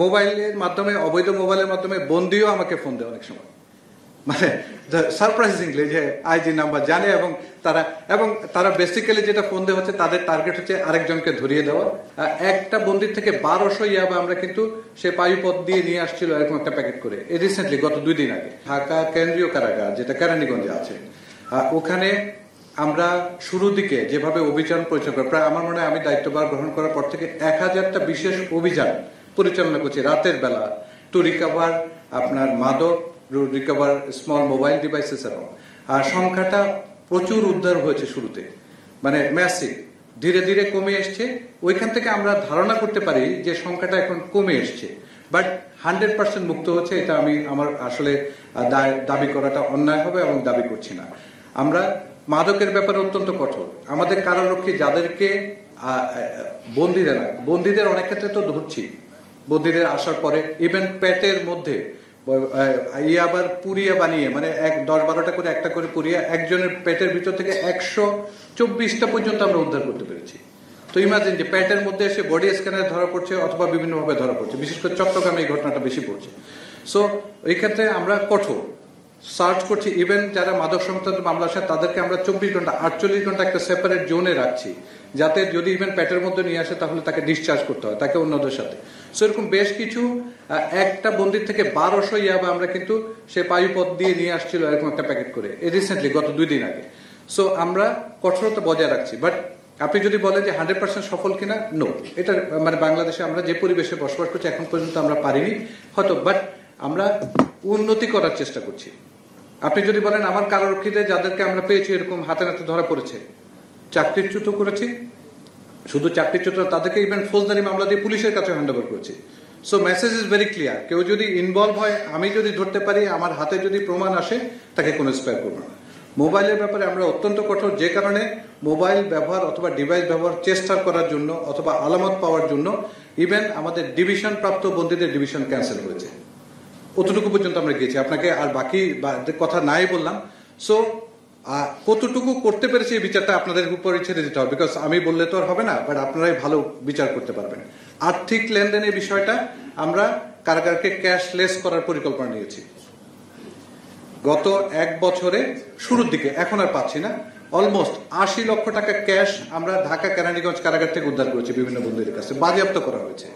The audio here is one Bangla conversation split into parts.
মোবাইলের মাধ্যমে, অবৈধ মোবাইলের মাধ্যমে বন্দিও আমাকে ফোন দেয় অনেক সময়, মানে সারপ্রাইজিংলি যে আইজি নাম্বার জানে এবং তারা বেসিক্যালি যেটা ফোন দেওয়া হচ্ছে তাদের টার্গেট হচ্ছে আরেকজনকে ধরিয়ে দেওয়া। একটা বন্দির থেকে 1200 ইয়াবা আমরা কিন্তু সে পায়ুপথ দিয়ে নিয়ে আসছিল এরকম একটা প্যাকেট করে। রিসেন্টলি গত 2 দিন আগে ঢাকা কেন্দ্রীয় কারাগার যেটা কেরানীগঞ্জে আছে, ওখানে আমরা শুরুর দিকে যেভাবে অভিযান পরিচালনা করি, প্রায় আমার মনে হয় আমি দায়িত্বভার গ্রহণ করার পর থেকে 1000টা বিশেষ অভিযান পরিচালনা করছি রাতের বেলা, টু রিকভার আপনার মাদক, রিকভার স্মল মোবাইল ডিভাইসেস এবং সংখ্যাটা প্রচুর উদ্ধার হয়েছে শুরুতে, মানে ম্যাসিভ। ধীরে ধীরে কমে এসছে। ওইখান থেকে আমরা ধারণা করতে পারি যে সংখ্যাটা এখন কমে এসছে, বাট 100% মুক্ত হচ্ছে এটা আমি আমার আসলে দাবি করাটা অন্যায় হবে এবং দাবি করছি না। আমরা মাদকের ব্যাপারে অত্যন্ত কঠোর। আমাদের কারারক্ষী যাদেরকে বন্দীদের অনেক ক্ষেত্রে তো ধরছি, বন্দীদের আসার পরে ইভেন পেটের মধ্যে আবার পুরিয়া বানিয়ে, মানে 10-12টা করে একটা করে পুরিয়া একজনের পেটের ভিতর থেকে 124টা পর্যন্ত আমরা উদ্ধার করতে পেরেছি। তো ইমাজিন যে পেটের মধ্যে এসে বডি স্ক্যানারে ধরা পড়ছে অথবা বিভিন্নভাবে ধরা পড়ছে, বিশেষ করে চট্টগ্রামে এই ঘটনাটা বেশি পড়ছে। সো এই ক্ষেত্রে আমরা কঠোর সার্চ করছি। ইভেন যারা মাদক সংক্রান্ত মামলা আসে তাদেরকে আমরা 24 ঘন্টা 48 ঘন্টা একটা সেপারেট জোনে রাখছি, যাতে যদি ইভেন পেটের মধ্যে নিয়ে আসে তাহলে তাকে ডিসচার্জ করতে হয়, তাকে অন্যদের সাথে। সো এরকম বেশ কিছু, একটা বন্দির থেকে 1200 ইয়াবা আমরা কিন্তু সে পায়ুপথ দিয়ে নিয়ে আসছিল এরকম একটা প্যাকেট করে। রিসেন্টলি গত 2 দিন আগে। সো আমরা কঠোরতা বজায় রাখছি। বাট আপনি যদি বলেন যে 100% সফল কিনা, নো। এটা মানে বাংলাদেশে আমরা যে পরিবেশে বসবাস করছি এখন পর্যন্ত আমরা পারিনি হয়তো, বাট আমরা উন্নতি করার চেষ্টা করছি। আপনি যদি বলেন আমার কারারক্ষীদের যাদেরকে আমরা পেয়েছি এরকম হাতে নাতে ধরা পড়েছে, চাকরিচ্যুত করেছি, শুধু চাকরিচ্যুত তাদেরকে ইভেন ফৌজদারি মামলা দিয়ে পুলিশের কাছে হ্যান্ড ওভার করেছি। So message is very clear, কেউ যদি ইনভলভ হয়, আমি যদি ধরতে পারি, আমার হাতে যদি প্রমাণ আসে, তাকে কোনো স্পেয়ার করবো না। মোবাইলের ব্যাপারে আমরা অত্যন্ত কঠোর, যে কারণে মোবাইল ব্যবহার অথবা ডিভাইস ব্যবহার চেষ্টা করার জন্য অথবা আলামত পাওয়ার জন্য ইভেন আমাদের ডিভিশন প্রাপ্ত বন্দীদের ডিভিশন ক্যান্সেল হয়েছে। অতটুকু পর্যন্ত আমরা গিয়েছি, আপনাকে আর বাকি কথা নাই বললাম। সো কতটুকু করতে পেরেছি এই বিচারটা আপনাদের উপরে ছেড়ে দিতে হবে, বিকজ আমি বললে তো আর হবে না, বাট আপনারাই ভালো বিচার করতে পারবেন। আর্থিক লেনদেনের বিষয়টা আমরা কারাগারকে ক্যাশলেস করার পরিকল্পনা নিয়েছি। গত 1 বছরে শুরুর দিকে, এখন আর পাচ্ছি না, অলমোস্ট 80 লক্ষ টাকা ক্যাশ আমরা ঢাকা কেরানীগঞ্জ কারাগার থেকে উদ্ধার করেছি, বিভিন্ন বন্দীদের কাছে বাজেয়াপ্ত করা হয়েছে।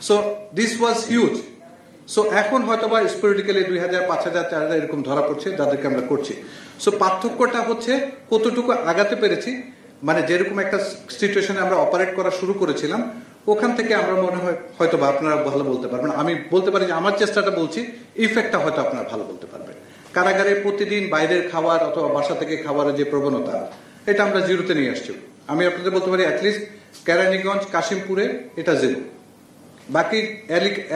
So this was huge. So এখন হয়তো বা স্পোরেডিক্যালি 2000, 5000, 4000 এরকম ধরা পড়ছে যাদেরকে আমরা করছি। সো পার্থক্যটা হচ্ছে কতটুকু আগাতে পেরেছি, মানে যেরকম একটা সিচুয়েশনে আমরা অপারেট করা শুরু করেছিলাম ওখান থেকে আমরা মনে হয় হয়তো বা আপনারা ভালো বলতে পারবেন। আমি বলতে পারি যে আমার চেষ্টাটা বলছি, ইফেক্টটা হয়তো আপনারা ভালো বলতে পারবেন। কারাগারে প্রতিদিন বাইরের খাবার অথবা বাসা থেকে খাবারের যে প্রবণতা, এটা আমরা জিরোতে নিয়ে আসছি। আমি আপনাদের বলতে পারি অ্যাটলিস্ট কেরানীগঞ্জ, কাশিমপুরে এটা জিরো। বাকি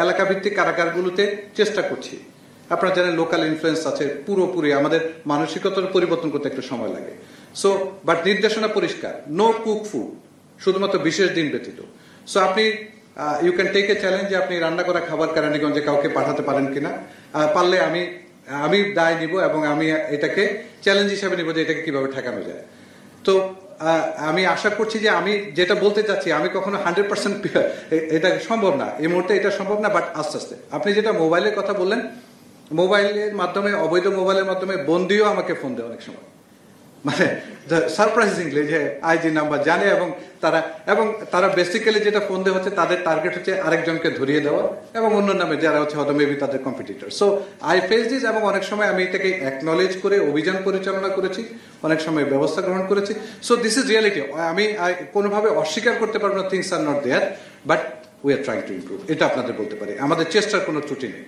এলাকা ভিত্তিক কারাগারগুলোতে চেষ্টা করছি। আপনারা জানেন লোকাল ইনফ্লুয়েন্স আছে, পুরোপুরি আমাদের মানসিকতার পরিবর্তন করতে একটু সময় লাগে। সো বাট নির্দেশনা পরিষ্কার, নো কুক ফুড, শুধুমাত্র বিশেষ দিন ব্যতীত। সো আপনি you can take a challenge যে আপনি রান্না করা খাবার কেরানীগঞ্জে কাউকে পাঠাতে পারেন কিনা। পারলে আমি দায় নিব এবং আমি এটাকে চ্যালেঞ্জ হিসেবে নিব যে এটাকে কিভাবে ঠেকানো যায়। তো আমি আশা করছি যে আমি যেটা বলতে চাচ্ছি, আমি কখনো 100% এটা সম্ভব না, এই মুহূর্তে এটা সম্ভব না, বাট আস্তে আস্তে। আপনি যেটা মোবাইলের কথা বললেন, মোবাইলের মাধ্যমে, অবৈধ মোবাইলের মাধ্যমে বন্দিও আমাকে ফোন দেয় অনেক সময়, মানে সারপ্রাইজিংলি যে আইজি নাম্বার জানে এবং তারা বেসিক্যালি যেটা ফোন দেওয়া হচ্ছে তাদের টার্গেট হচ্ছে আরেকজনকে ধরিয়ে দেওয়া এবং অন্য নামে যারা হচ্ছে হয়তো মেবি তাদের competitor. So I face this, এবং অনেক সময় আমি এটাকে অ্যাকনলেজ করে অভিযান পরিচালনা করেছি, অনেক সময় ব্যবস্থা গ্রহণ করেছি। So this is reality. আমি কোনোভাবে অস্বীকার করতে পারবো না things are not there, but we are trying to improve, এটা আপনাদের বলতে পারি। আমাদের চেষ্টার কোনো ত্রুটি নেই।